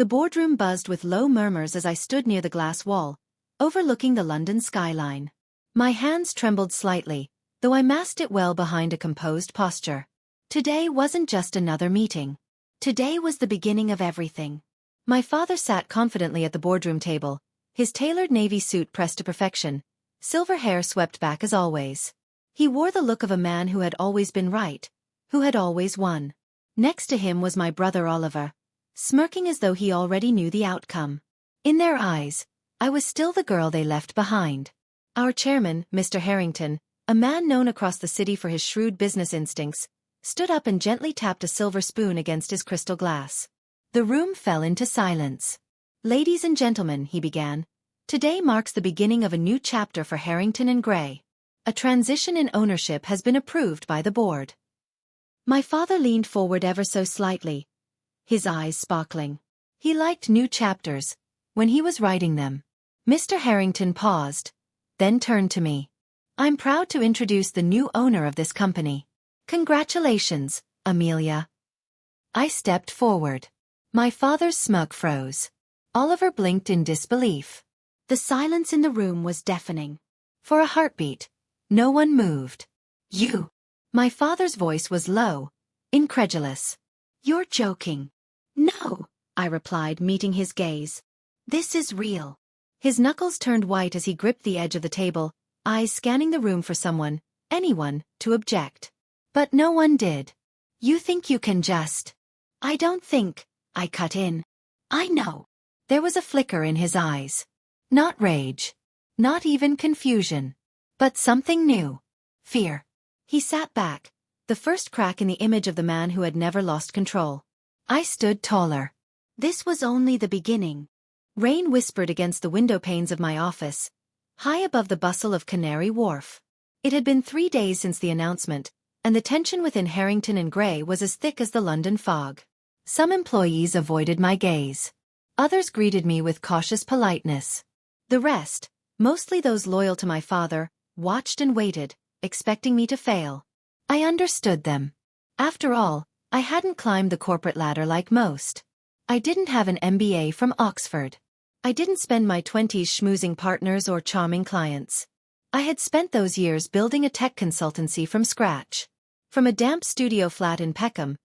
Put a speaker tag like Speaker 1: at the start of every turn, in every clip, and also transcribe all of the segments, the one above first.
Speaker 1: The boardroom buzzed with low murmurs as I stood near the glass wall, overlooking the London skyline. My hands trembled slightly, though I masked it well behind a composed posture. Today wasn't just another meeting. Today was the beginning of everything. My father sat confidently at the boardroom table, his tailored navy suit pressed to perfection, silver hair swept back as always. He wore the look of a man who had always been right, who had always won. Next to him was my brother Oliver, smirking as though he already knew the outcome. In their eyes, I was still the girl they left behind. Our chairman, Mr. Harrington, a man known across the city for his shrewd business instincts, stood up and gently tapped a silver spoon against his crystal glass. The room fell into silence. "Ladies and gentlemen," he began, "today marks the beginning of a new chapter for Harrington and Gray. A transition in ownership has been approved by the board." My father leaned forward ever so slightly, his eyes sparkling. He liked new chapters when he was writing them. Mr. Harrington paused, then turned to me. "I'm proud to introduce the new owner of this company. Congratulations, Amelia." I stepped forward. My father's smirk froze. Oliver blinked in disbelief. The silence in the room was deafening. For a heartbeat, no one moved. "You?" My father's voice was low, incredulous. "You're joking." "No," I replied, meeting his gaze. "This is real." His knuckles turned white as he gripped the edge of the table, eyes scanning the room for someone, anyone, to object. But no one did. "You think you can just—" "I don't think," I cut in. "I know." There was a flicker in his eyes. Not rage. Not even confusion. But something new. Fear. He sat back, the first crack in the image of the man who had never lost control. I stood taller. This was only the beginning. Rain whispered against the window panes of my office, high above the bustle of Canary Wharf. It had been 3 days since the announcement, and the tension within Harrington and Gray was as thick as the London fog. Some employees avoided my gaze. Others greeted me with cautious politeness. The rest, mostly those loyal to my father, watched and waited, expecting me to fail. I understood them. After all, I hadn't climbed the corporate ladder like most. I didn't have an MBA from Oxford. I didn't spend my 20s schmoozing partners or charming clients. I had spent those years building a tech consultancy from scratch. From a damp studio flat in Peckham,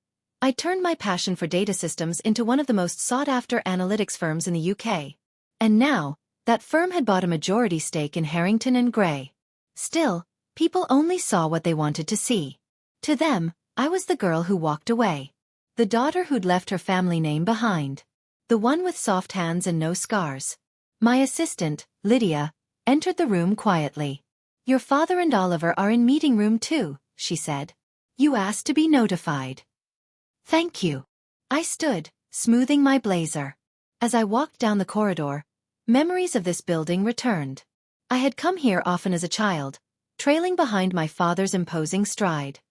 Speaker 1: I turned my passion for data systems into one of the most sought-after analytics firms in the UK. And now, that firm had bought a majority stake in Harrington and Gray. Still, people only saw what they wanted to see. To them, I was the girl who walked away. The daughter who'd left her family name behind. The one with soft hands and no scars. My assistant, Lydia, entered the room quietly. "Your father and Oliver are in meeting room 2, she said. "You asked to be notified." "Thank you." I stood, smoothing my blazer. As I walked down the corridor, memories of this building returned. I had come here often as a child, trailing behind my father's imposing stride.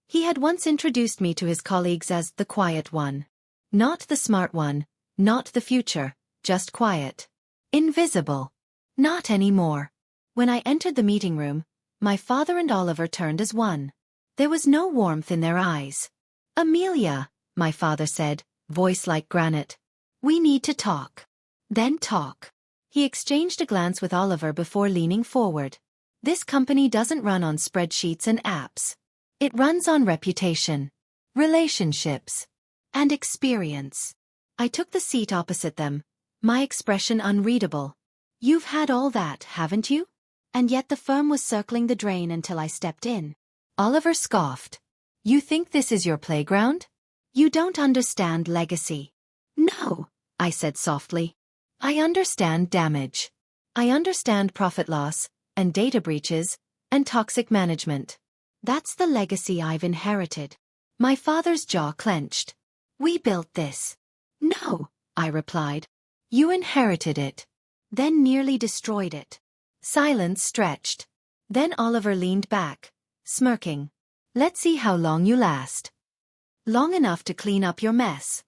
Speaker 1: He had once introduced me to his colleagues as the quiet one. Not the smart one, not the future, just quiet. Invisible. Not anymore. When I entered the meeting room, my father and Oliver turned as one. There was no warmth in their eyes. "Amelia," my father said, voice like granite. "We need to talk." Then talk. He exchanged a glance with Oliver before leaning forward. "This company doesn't run on spreadsheets and apps. It runs on reputation, relationships, and experience." I took the seat opposite them, my expression unreadable. "You've had all that, haven't you?" And yet the firm was circling the drain until I stepped in. Oliver scoffed. "You think this is your playground? You don't understand legacy." "No," I said softly. "I understand damage. I understand profit loss, and data breaches, and toxic management. That's the legacy I've inherited." My father's jaw clenched. "We built this." "No," I replied. "You inherited it. Then nearly destroyed it." Silence stretched. Then Oliver leaned back, smirking. "Let's see how long you last." "Long enough to clean up your mess."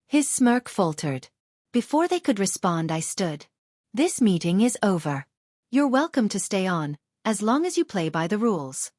Speaker 1: His smirk faltered. Before they could respond, I stood. "This meeting is over. You're welcome to stay on, as long as you play by the rules."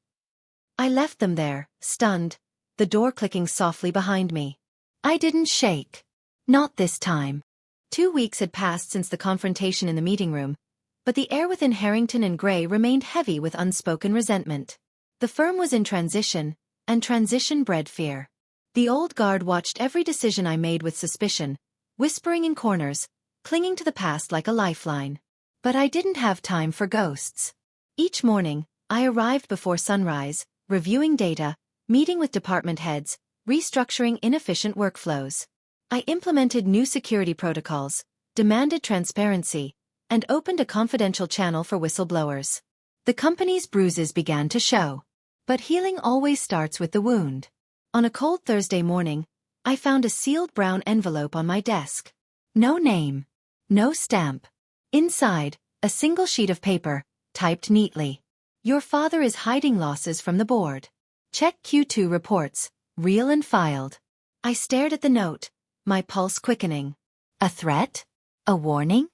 Speaker 1: I left them there, stunned, the door clicking softly behind me. I didn't shake. Not this time. 2 weeks had passed since the confrontation in the meeting room, but the air within Harrington and Gray remained heavy with unspoken resentment. The firm was in transition, and transition bred fear. The old guard watched every decision I made with suspicion, whispering in corners, clinging to the past like a lifeline. But I didn't have time for ghosts. Each morning, I arrived before sunrise, reviewing data, meeting with department heads, restructuring inefficient workflows. I implemented new security protocols, demanded transparency, and opened a confidential channel for whistleblowers. The company's bruises began to show. But healing always starts with the wound. On a cold Thursday morning, I found a sealed brown envelope on my desk. No name. No stamp. Inside, a single sheet of paper, typed neatly. Your father is hiding losses from the board. Check Q2 reports, real and filed. I stared at the note, my pulse quickening. A threat? A warning?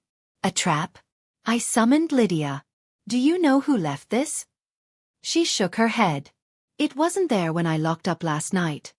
Speaker 1: A trap? I summoned Lydia. Do you know who left this? She shook her head. It wasn't there when I locked up last night.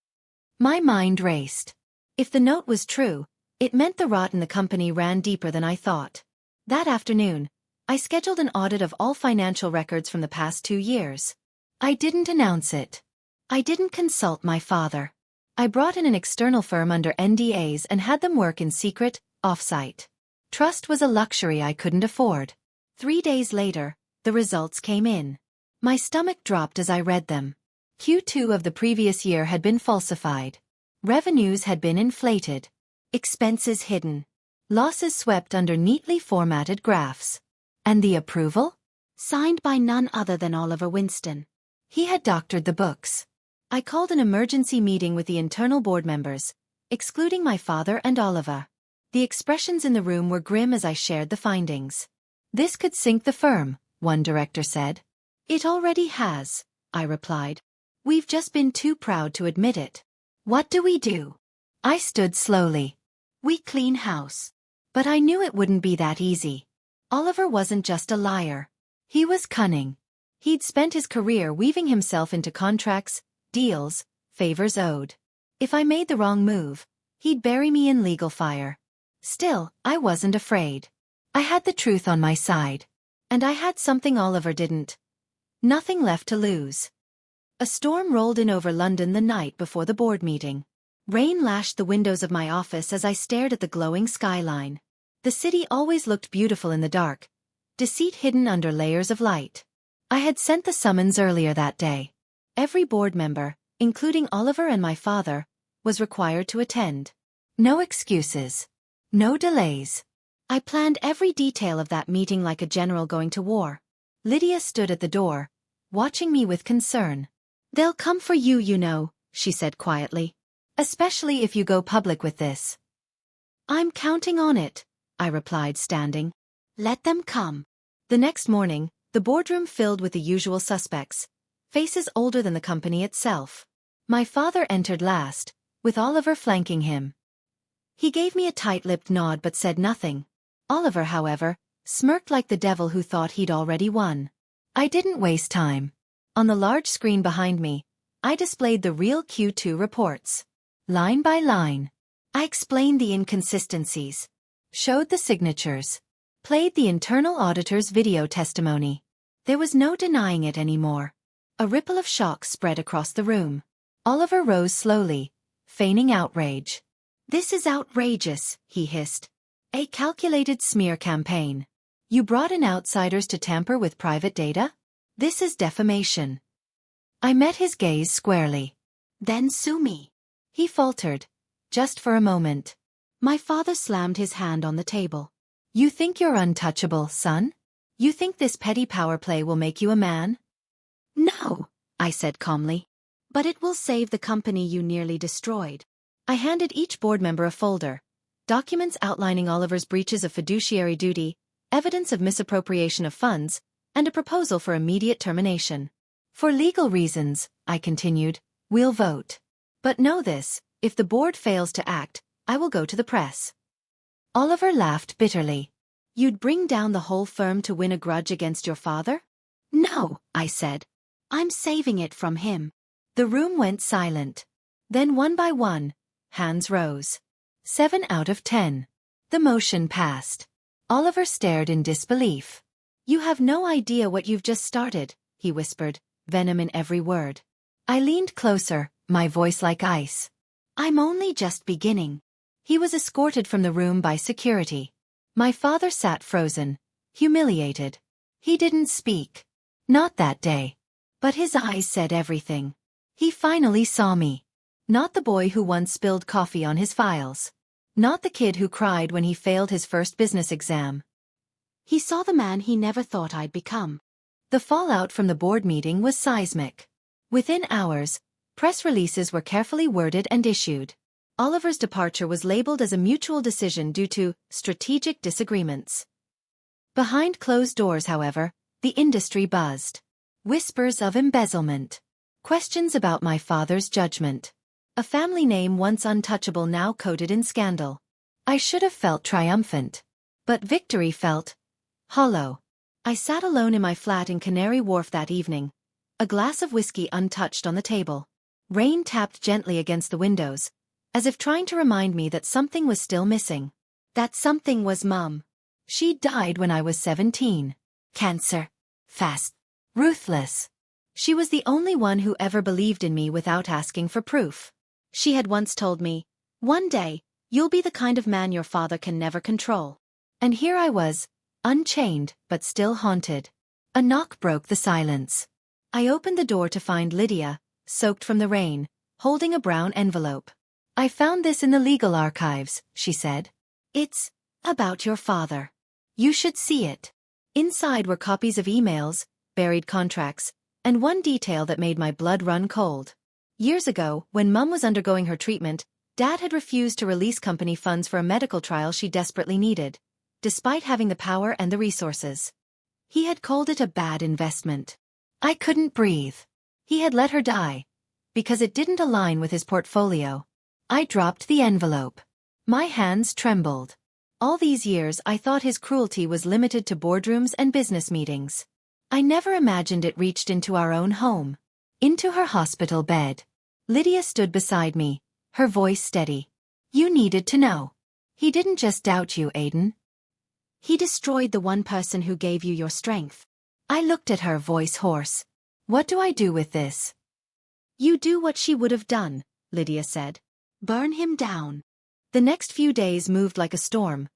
Speaker 1: My mind raced. If the note was true, it meant the rot in the company ran deeper than I thought. That afternoon, I scheduled an audit of all financial records from the past 2 years. I didn't announce it. I didn't consult my father. I brought in an external firm under NDAs and had them work in secret, off-site. Trust was a luxury I couldn't afford. 3 days later, the results came in. My stomach dropped as I read them. Q2 of the previous year had been falsified. Revenues had been inflated. Expenses hidden. Losses swept under neatly formatted graphs. And the approval? Signed by none other than Oliver Winston. He had doctored the books. I called an emergency meeting with the internal board members, excluding my father and Oliver. The expressions in the room were grim as I shared the findings. This could sink the firm, one director said. It already has, I replied. We've just been too proud to admit it. What do we do? I stood slowly. We clean house. But I knew it wouldn't be that easy. Oliver wasn't just a liar. He was cunning. He'd spent his career weaving himself into contracts, deals, favors owed. If I made the wrong move, he'd bury me in legal fire. Still, I wasn't afraid. I had the truth on my side. And I had something Oliver didn't. Nothing left to lose. A storm rolled in over London the night before the board meeting. Rain lashed the windows of my office as I stared at the glowing skyline. The city always looked beautiful in the dark, deceit hidden under layers of light. I had sent the summons earlier that day. Every board member, including Oliver and my father, was required to attend. No excuses. No delays. I planned every detail of that meeting like a general going to war. Lydia stood at the door, watching me with concern. They'll come for you, you know, she said quietly. Especially if you go public with this. I'm counting on it, I replied, standing. Let them come. The next morning, the boardroom filled with the usual suspects, faces older than the company itself. My father entered last, with Oliver flanking him. He gave me a tight-lipped nod but said nothing. Oliver, however, smirked like the devil who thought he'd already won. I didn't waste time. On the large screen behind me, I displayed the real Q2 reports. Line by line. I explained the inconsistencies, showed the signatures, played the internal auditor's video testimony. There was no denying it anymore. A ripple of shock spread across the room. Oliver rose slowly, feigning outrage. This is outrageous, he hissed. A calculated smear campaign. You brought in outsiders to tamper with private data? This is defamation. I met his gaze squarely. Then sue me. He faltered, just for a moment. My father slammed his hand on the table. You think you're untouchable, son? You think this petty power play will make you a man? No, I said calmly. But it will save the company you nearly destroyed. I handed each board member a folder, documents outlining Oliver's breaches of fiduciary duty, evidence of misappropriation of funds, and a proposal for immediate termination. For legal reasons, I continued, we'll vote. But know this, if the board fails to act, I will go to the press. Oliver laughed bitterly. You'd bring down the whole firm to win a grudge against your father? No, I said. I'm saving it from him. The room went silent. Then one by one, hands rose. 7 out of 10. The motion passed. Oliver stared in disbelief. You have no idea what you've just started, he whispered, venom in every word. I leaned closer, my voice like ice. I'm only just beginning. He was escorted from the room by security. My father sat frozen, humiliated. He didn't speak. Not that day. But his eyes said everything. He finally saw me. Not the boy who once spilled coffee on his files. Not the kid who cried when he failed his first business exam. He saw the man he never thought I'd become. The fallout from the board meeting was seismic. Within hours, press releases were carefully worded and issued. Oliver's departure was labeled as a mutual decision due to strategic disagreements. Behind closed doors, however, the industry buzzed. Whispers of embezzlement. Questions about my father's judgment. A family name once untouchable now coated in scandal. I should have felt triumphant. But victory felt hollow. I sat alone in my flat in Canary Wharf that evening, a glass of whiskey untouched on the table. Rain tapped gently against the windows, as if trying to remind me that something was still missing. That something was Mum. She died when I was 17. Cancer. Fast. Ruthless. She was the only one who ever believed in me without asking for proof. She had once told me, one day, you'll be the kind of man your father can never control. And here I was, unchained, but still haunted. A knock broke the silence. I opened the door to find Lydia, soaked from the rain, holding a brown envelope. I found this in the legal archives, she said. It's about your father. You should see it. Inside were copies of emails, buried contracts, and one detail that made my blood run cold. Years ago, when Mum was undergoing her treatment, Dad had refused to release company funds for a medical trial she desperately needed, despite having the power and the resources. He had called it a bad investment. I couldn't breathe. He had let her die, because it didn't align with his portfolio. I dropped the envelope. My hands trembled. All these years I thought his cruelty was limited to boardrooms and business meetings. I never imagined it reached into our own home. Into her hospital bed. Lydia stood beside me, her voice steady. You needed to know. He didn't just doubt you, Aiden. He destroyed the one person who gave you your strength. I looked at her, voice hoarse. What do I do with this? You do what she would have done, Lydia said. Burn him down. The next few days moved like a storm.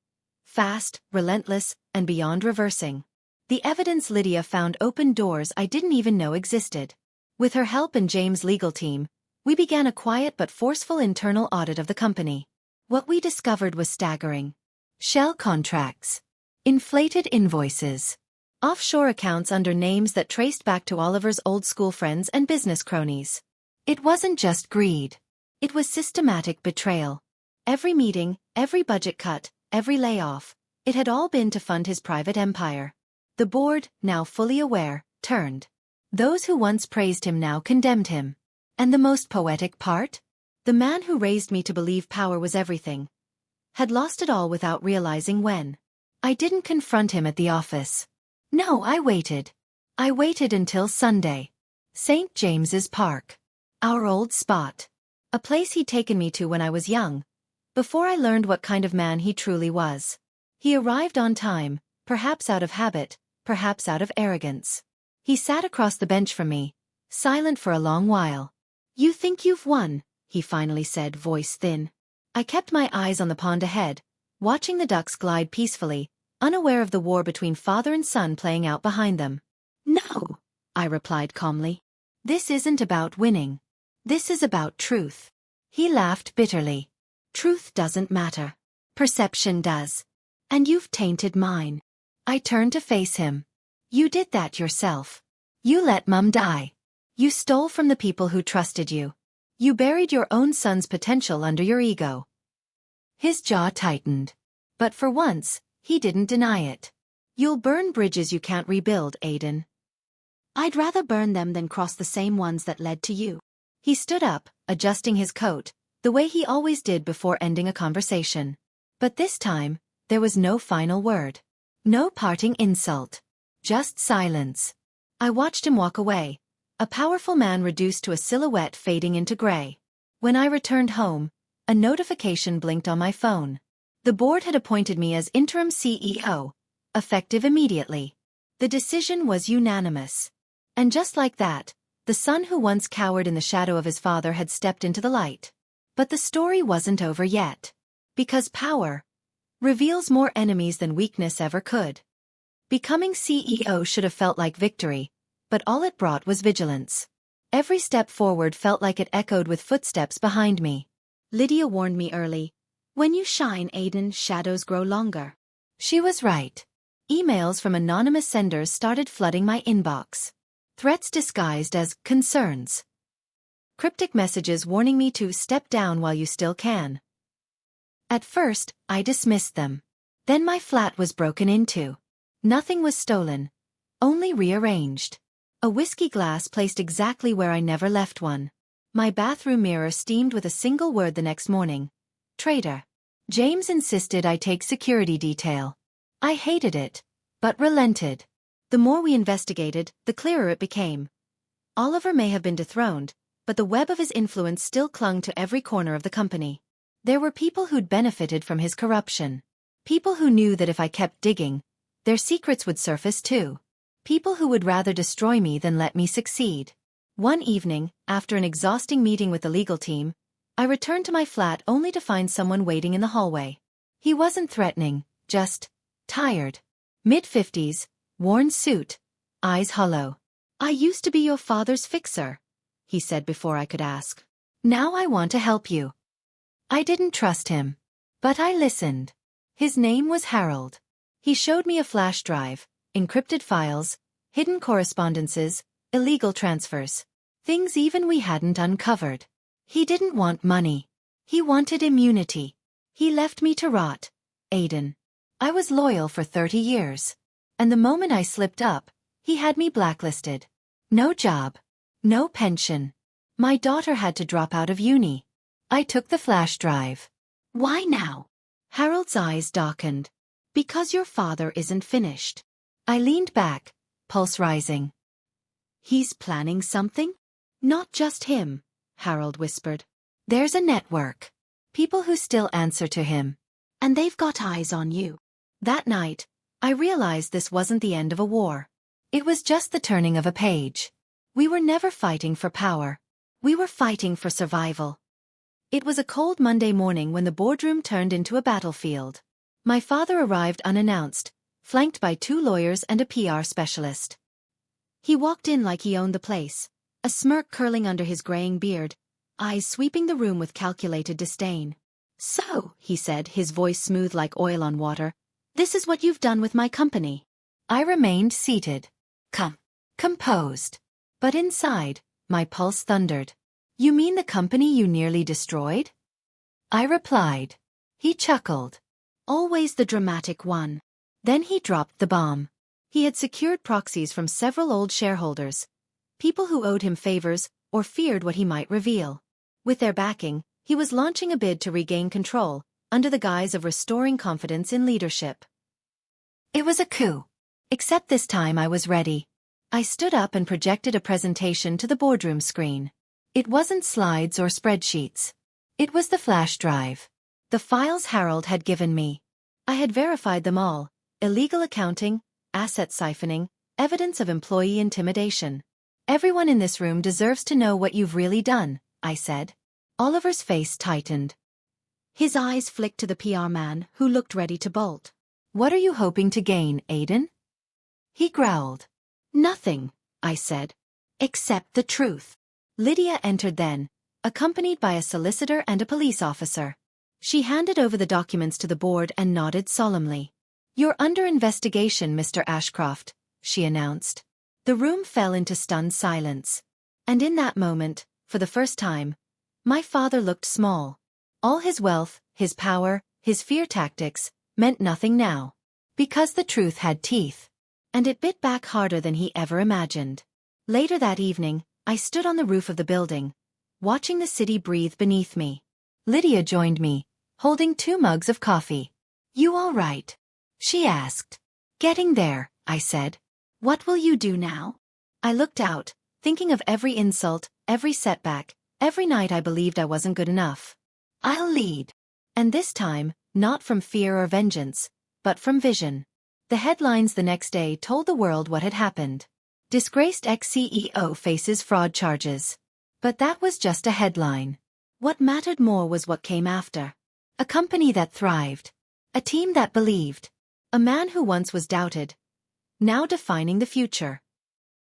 Speaker 1: Fast, relentless, and beyond reversing. The evidence Lydia found opened doors I didn't even know existed. With her help and James' legal team, we began a quiet but forceful internal audit of the company. What we discovered was staggering. Shell contracts. Inflated invoices. Offshore accounts under names that traced back to Oliver's old school friends and business cronies. It wasn't just greed. It was systematic betrayal. Every meeting, every budget cut, every layoff, it had all been to fund his private empire. The board, now fully aware, turned. Those who once praised him now condemned him. And the most poetic part? The man who raised me to believe power was everything had lost it all without realizing when. I didn't confront him at the office. No, I waited. I waited until Sunday. St. James's Park. Our old spot. A place he'd taken me to when I was young, before I learned what kind of man he truly was. He arrived on time, perhaps out of habit, perhaps out of arrogance. He sat across the bench from me, silent for a long while. You think you've won, he finally said, voice thin. I kept my eyes on the pond ahead, watching the ducks glide peacefully, unaware of the war between father and son playing out behind them. No, I replied calmly. This isn't about winning. This is about truth. He laughed bitterly. Truth doesn't matter. Perception does. And you've tainted mine. I turned to face him. You did that yourself. You let Mum die. You stole from the people who trusted you. You buried your own son's potential under your ego. His jaw tightened. But for once, he didn't deny it. You'll burn bridges you can't rebuild, Aiden. I'd rather burn them than cross the same ones that led to you. He stood up, adjusting his coat, the way he always did before ending a conversation. But this time, there was no final word. No parting insult. Just silence. I watched him walk away, a powerful man reduced to a silhouette fading into gray. When I returned home, a notification blinked on my phone. The board had appointed me as interim CEO, effective immediately. The decision was unanimous. And just like that, the son who once cowered in the shadow of his father had stepped into the light. But the story wasn't over yet. Because power reveals more enemies than weakness ever could. Becoming CEO should have felt like victory, but all it brought was vigilance. Every step forward felt like it echoed with footsteps behind me. Lydia warned me early. When you shine, Aiden, shadows grow longer. She was right. Emails from anonymous senders started flooding my inbox. Threats disguised as concerns. Cryptic messages warning me to step down while you still can. At first, I dismissed them. Then my flat was broken into. Nothing was stolen, only rearranged. A whiskey glass placed exactly where I never left one. My bathroom mirror steamed with a single word the next morning. Traitor. James insisted I take security detail. I hated it, but relented. The more we investigated, the clearer it became. Oliver may have been dethroned, but the web of his influence still clung to every corner of the company. There were people who'd benefited from his corruption. People who knew that if I kept digging, their secrets would surface too. People who would rather destroy me than let me succeed. One evening, after an exhausting meeting with the legal team, I returned to my flat only to find someone waiting in the hallway. He wasn't threatening, just tired. Mid-50s, worn suit, eyes hollow. I used to be your father's fixer, he said before I could ask. Now I want to help you. I didn't trust him. But I listened. His name was Harold. He showed me a flash drive, encrypted files, hidden correspondences, illegal transfers. Things even we hadn't uncovered. He didn't want money. He wanted immunity. He left me to rot. Aiden. I was loyal for 30 years. And the moment I slipped up, he had me blacklisted. No job. No pension. My daughter had to drop out of uni. I took the flash drive. Why now? Harold's eyes darkened. Because your father isn't finished. I leaned back, pulse rising. He's planning something? Not just him, Harold whispered. There's a network. People who still answer to him. And they've got eyes on you. That night, I realized this wasn't the end of a war. It was just the turning of a page. We were never fighting for power. We were fighting for survival. It was a cold Monday morning when the boardroom turned into a battlefield. My father arrived unannounced, flanked by 2 lawyers and a PR specialist. He walked in like he owned the place, a smirk curling under his graying beard, eyes sweeping the room with calculated disdain. So, he said, his voice smooth like oil on water, this is what you've done with my company. I remained seated. Composed. But inside, my pulse thundered. You mean the company you nearly destroyed? I replied. He chuckled. Always the dramatic one. Then he dropped the bomb. He had secured proxies from several old shareholders, people who owed him favors or feared what he might reveal. With their backing, he was launching a bid to regain control, under the guise of restoring confidence in leadership. It was a coup. Except this time I was ready. I stood up and projected a presentation to the boardroom screen. It wasn't slides or spreadsheets. It was the flash drive. The files Harold had given me. I had verified them all. Illegal accounting, asset siphoning, evidence of employee intimidation. Everyone in this room deserves to know what you've really done, I said. Oliver's face tightened. His eyes flicked to the PR man, who looked ready to bolt. What are you hoping to gain, Aiden? He growled. Nothing, I said. Except the truth. Lydia entered then, accompanied by a solicitor and a police officer. She handed over the documents to the board and nodded solemnly. You're under investigation, Mr. Ashcroft, she announced. The room fell into stunned silence. And in that moment, for the first time, my father looked small. All his wealth, his power, his fear tactics, meant nothing now. Because the truth had teeth. And it bit back harder than he ever imagined. Later that evening, I stood on the roof of the building, watching the city breathe beneath me. Lydia joined me, holding 2 mugs of coffee. You all right? She asked. Getting there, I said. What will you do now? I looked out, thinking of every insult, every setback, every night I believed I wasn't good enough. I'll lead. And this time, not from fear or vengeance, but from vision. The headlines the next day told the world what had happened. Disgraced ex-CEO faces fraud charges. But that was just a headline. What mattered more was what came after. A company that thrived. A team that believed. A man who once was doubted, now defining the future.